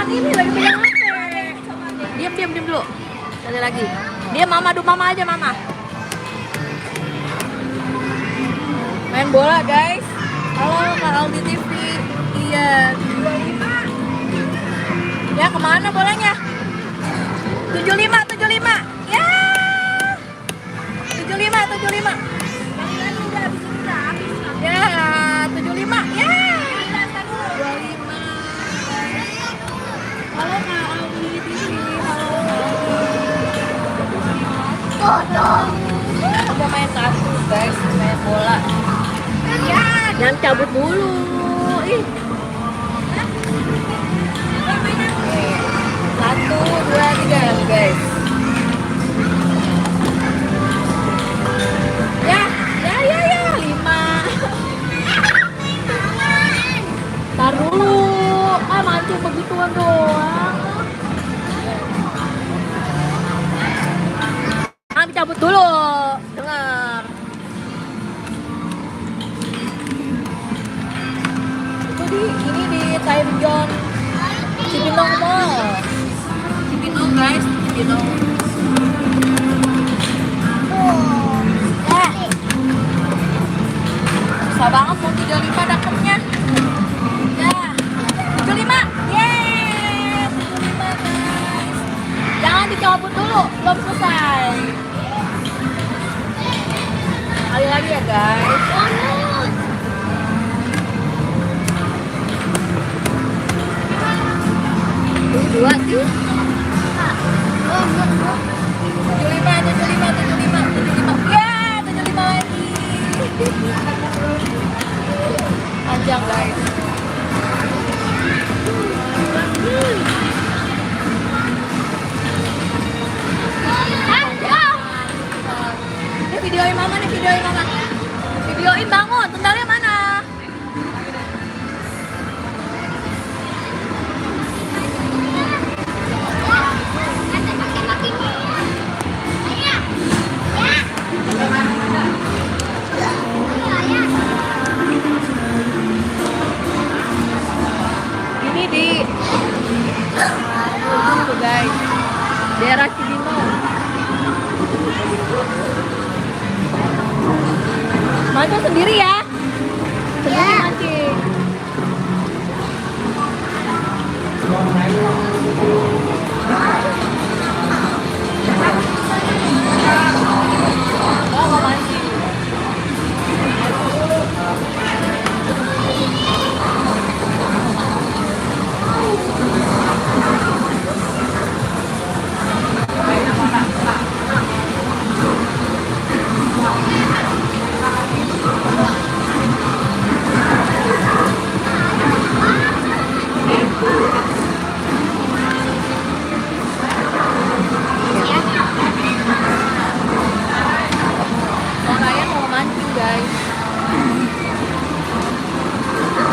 ini lagi pegang HP. Diam dulu. Sekali lagi. Dia mama aja mama. Main bola guys. Halo Kak Aldi TV. Iya. 25. Ya kemana bolanya? 75. Ya. 75. Ya, 75. Ya. 25. Halo Kak Aldi TV. Halo. Udah main kartu guys, main bola. Ya, jangan cabut dulu. Ih. 1, 2, 3 guys. Ya, 5. Tar dulu. Mancing begituan doang. Kami cabut dulu. Dengar. Itu ini di Time Zone Cibinong Mall. Cibinong guys, Cibinong. Susah banget mau 35 dapetnya. Ya, 75. Yeay, 75 guys. Jangan dicabut dulu, belum selesai. Kali lagi ya guys. Dua sih. 75. Ya, 75 lagi. Panjang guys. Ini videoin mama. Videoin bangun, tendalnya mana? Ini di tuh guys, daerah Cibinong. Mancing sendiri ya? Sendiri mancing. Oh, mau mancing. Raya mau mancing guys.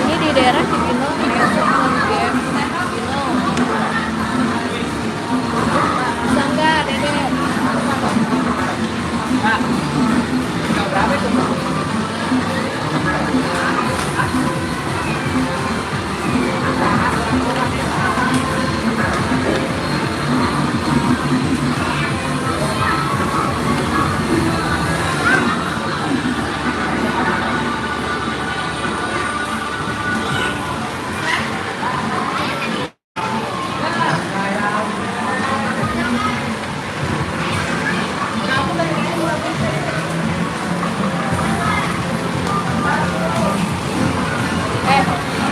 Ini di daerah Cibinong, Cibinong. Bisa nggak, Dede? Berapa itu?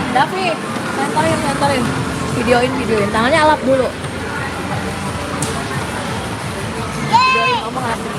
David, senterin. Videoin. Tangannya alap dulu. Videoin ngomong asli.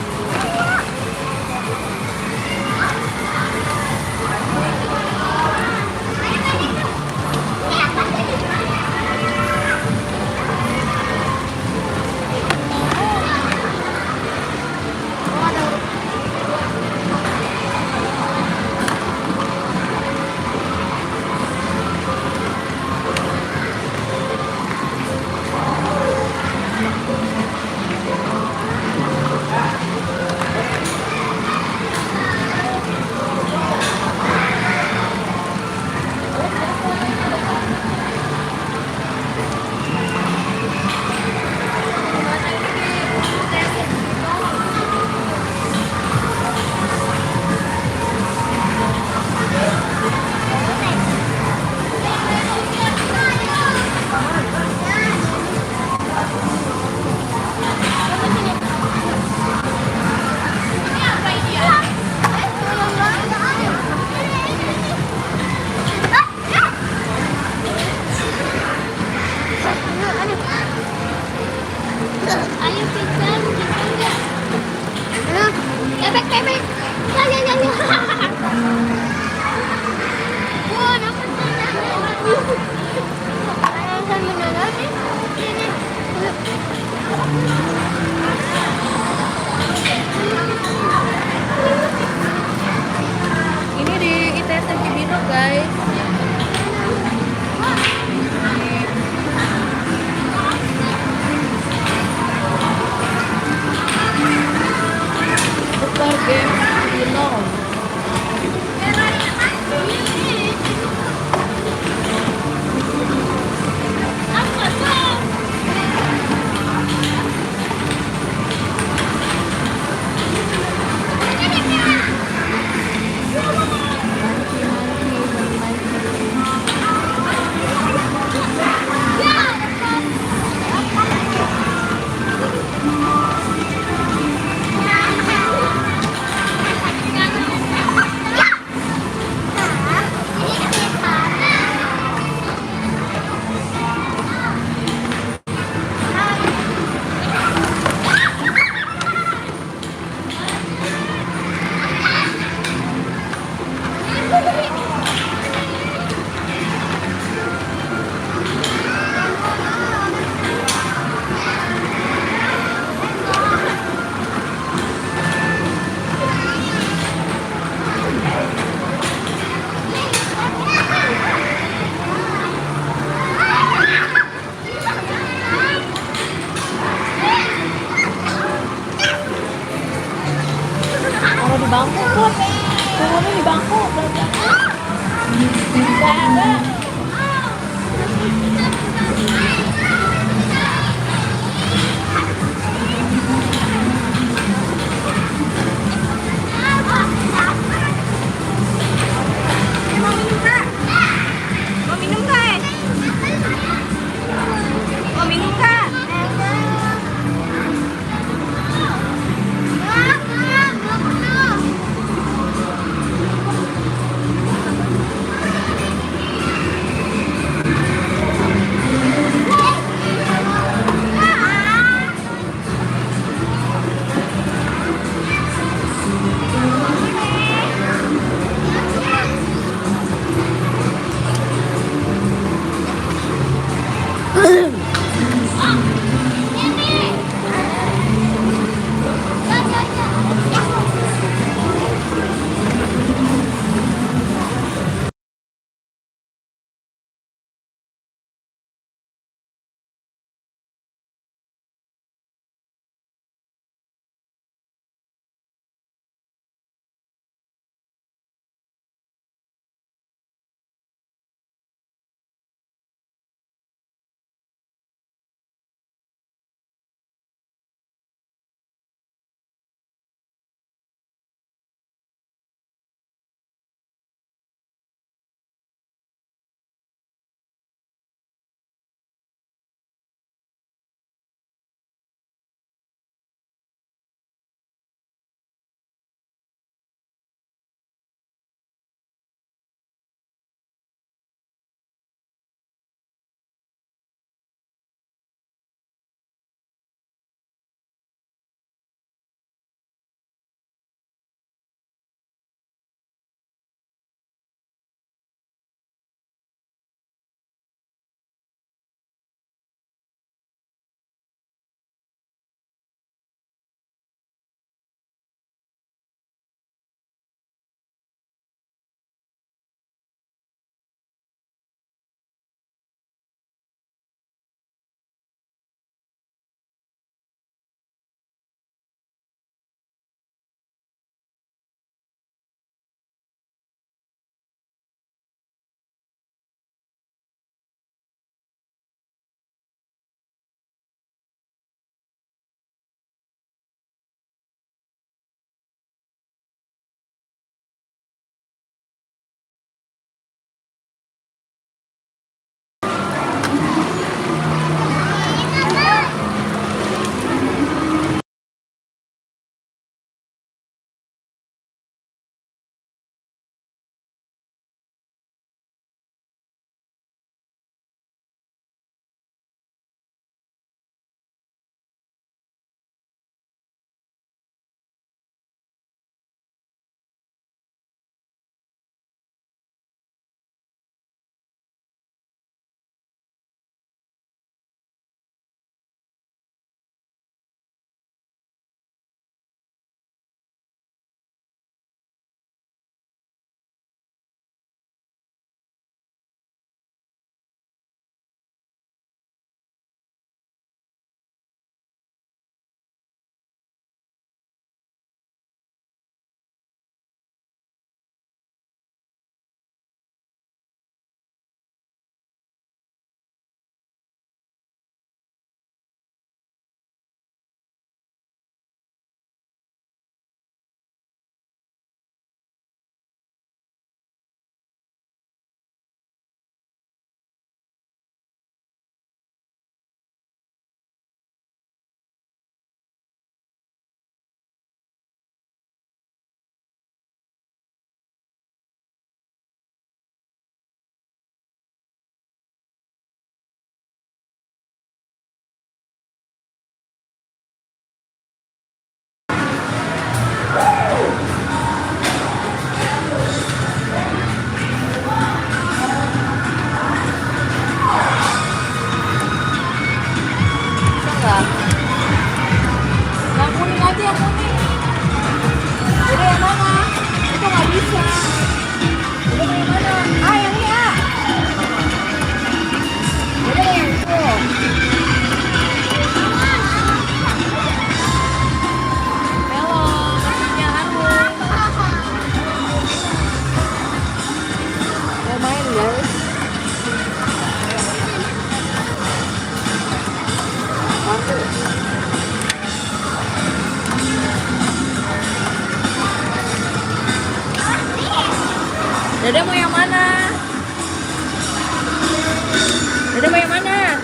Dede mau yang mana?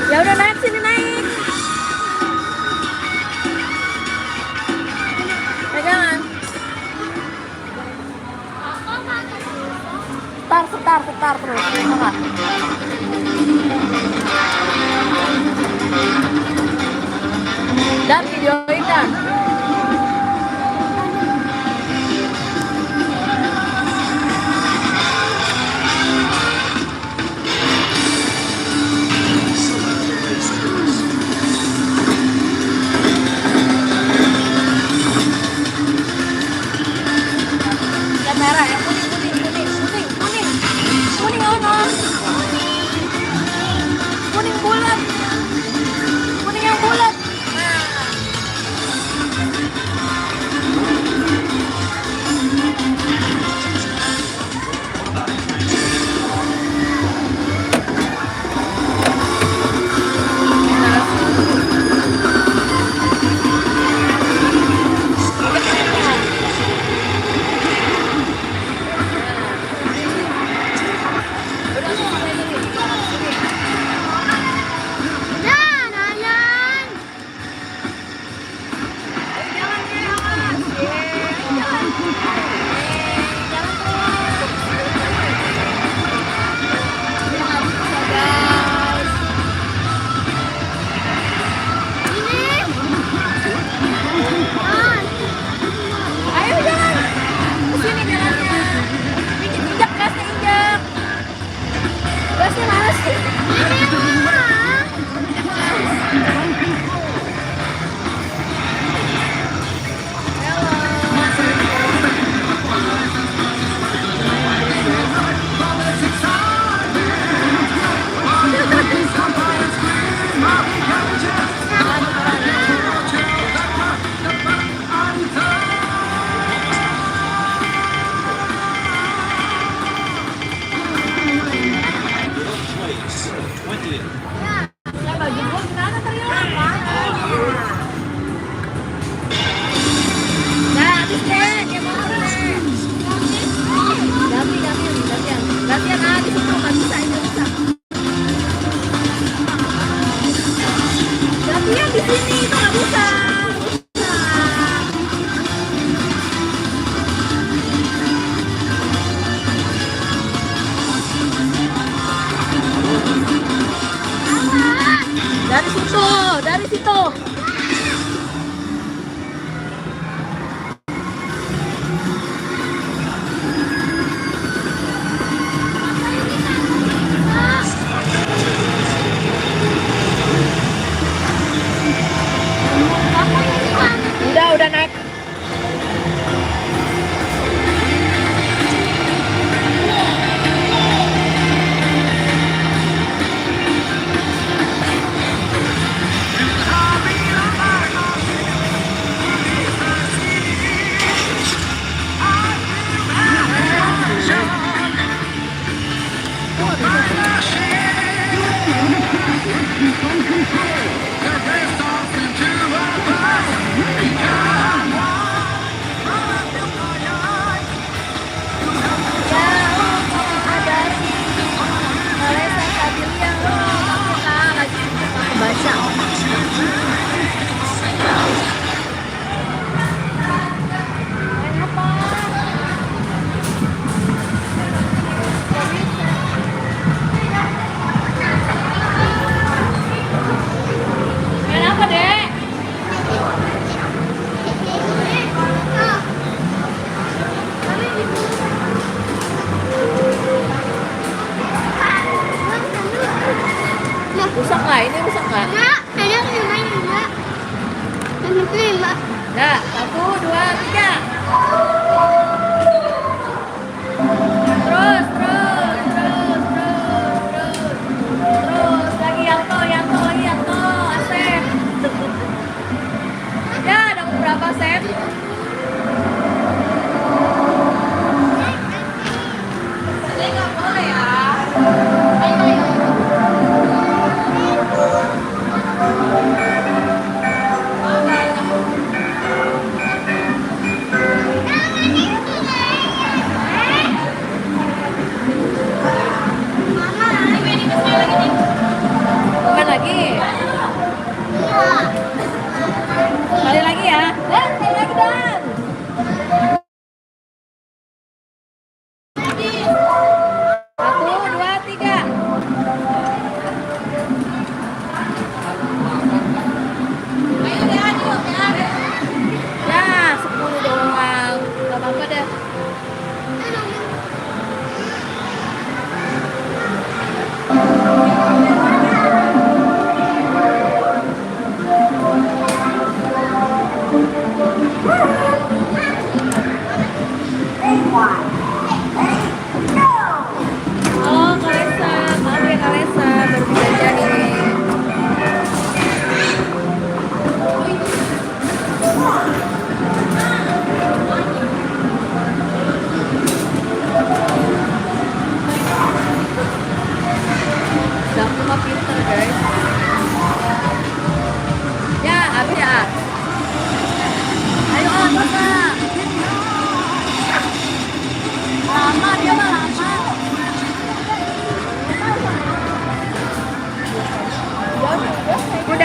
Ya udah naik sini naik. Pegangan. Setar terus. Kakak. Dan videoin dan. Merah yang kuning ono, kuning bulat, kuning yang bulat. Dari situ. Udah naik. Rusak nggak? Ini rusak nggak? Enggak, ada yang main enggak. Yang kelima. Nah, 1, 2, 3. Terus. Terus lagi Yanto, Asep. Ya, ada beberapa Asep. Jadi nggak boleh ya. Ayo.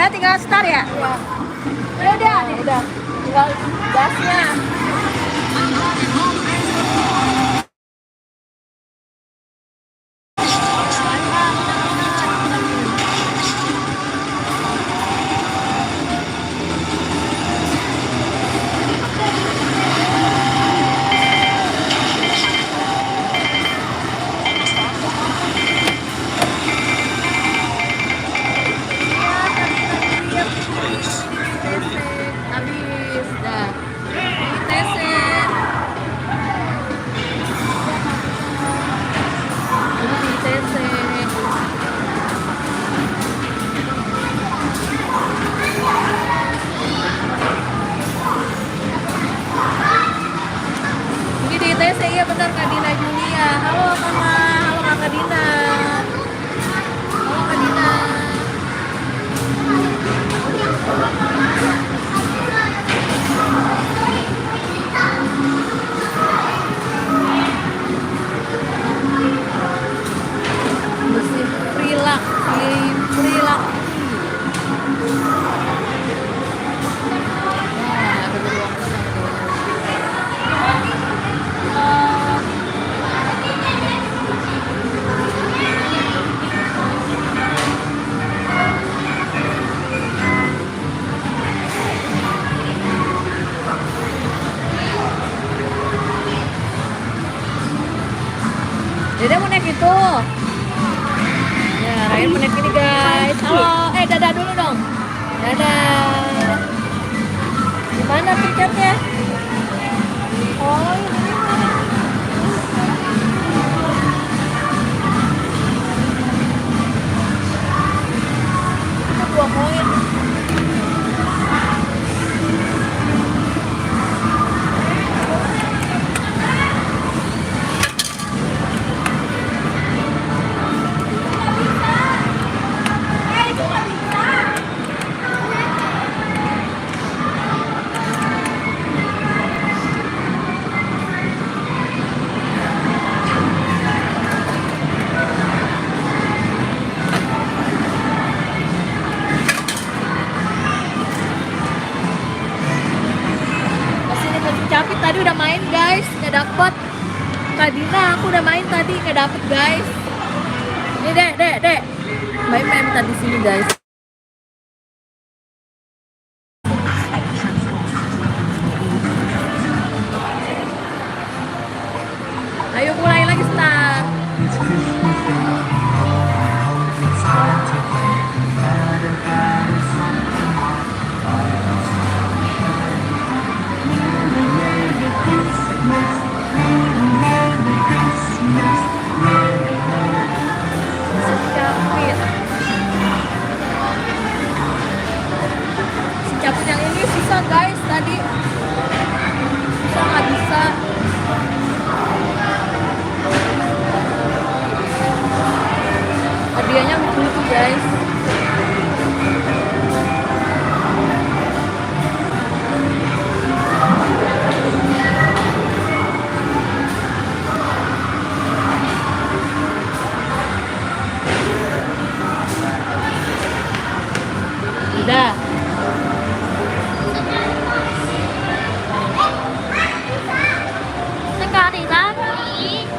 Udah tinggal start ya? Iya. Udah nih. Udah. Tinggal gasnya. Habis dah. Teset. Ini teset. Ini di ITC, iya benar Kak Dina Julia. Halo Mama, halo Kak Dina. Halo Kak Dina. Mesin Freelak, Freelak. Nah, ada beruang Dede mau naik itu. Ya, Ryan mau naik ini guys. Halo, dadah dulu dong. Dadah. Gimana tiketnya? Oh, ini. Itu 2 koin. Capit tadi udah main guys, nggak dapet. Kak Dina, aku udah main tadi nggak dapet guys. Ini dek, main tadi sini guys. Ayo mulai lagi start. Capit yang ini susah guys tadi. Susah nggak bisa. Hadiahnya lucu guys. Udah. Sekali lagi.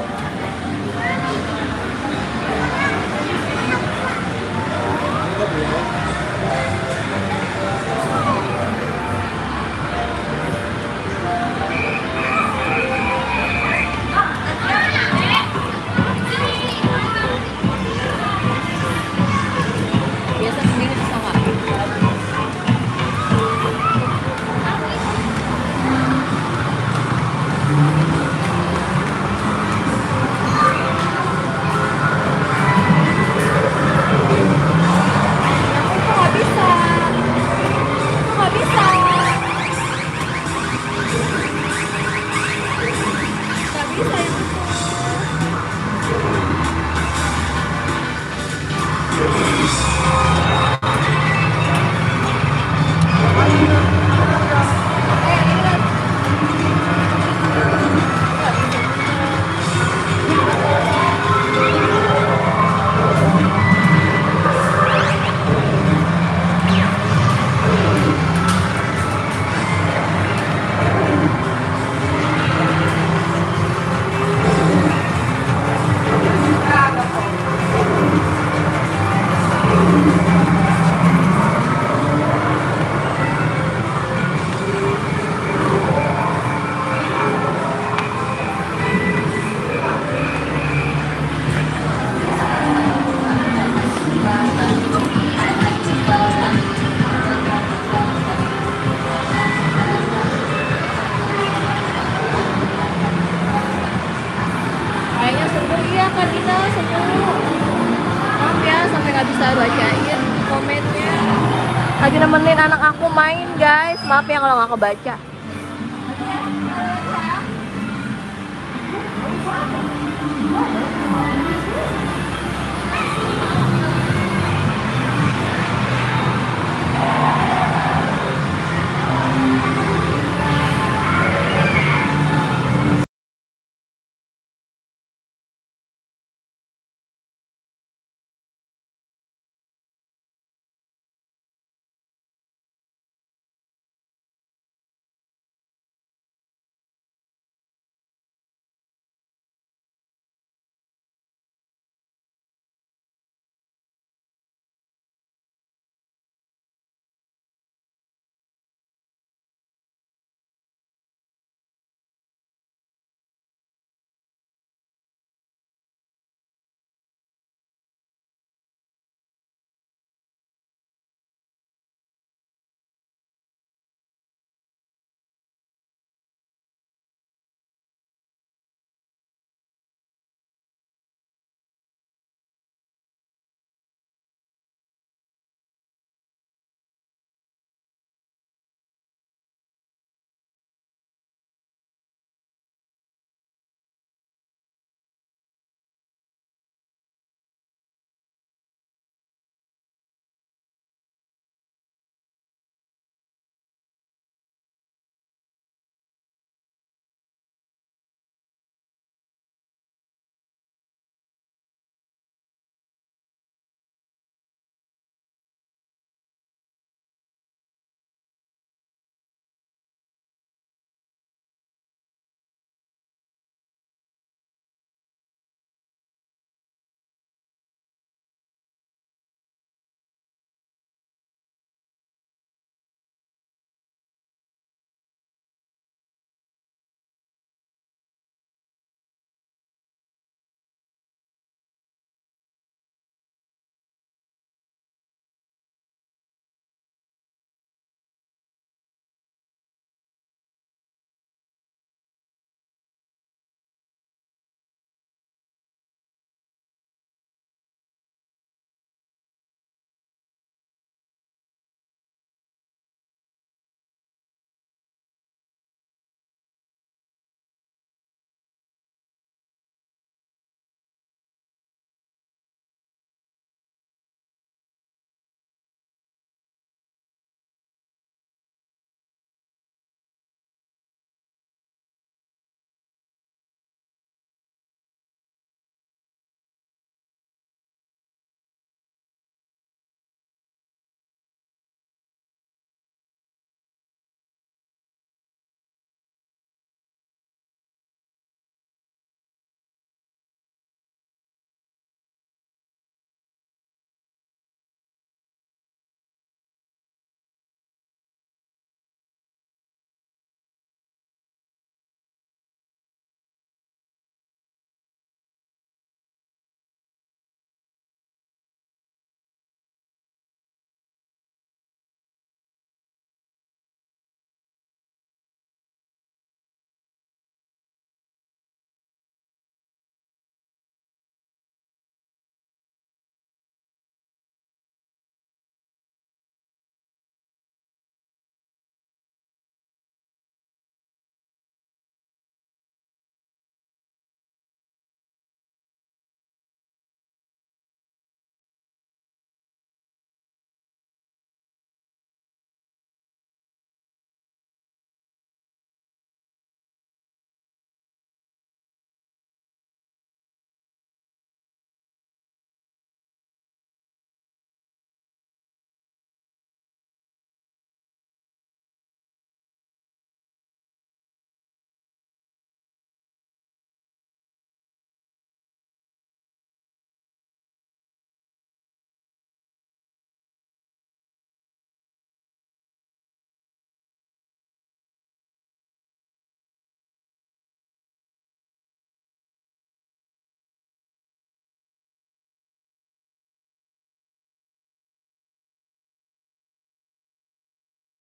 nggak bisa bacain komennya. Lagi nemenin anak aku main guys. Maaf ya kalau nggak kebaca.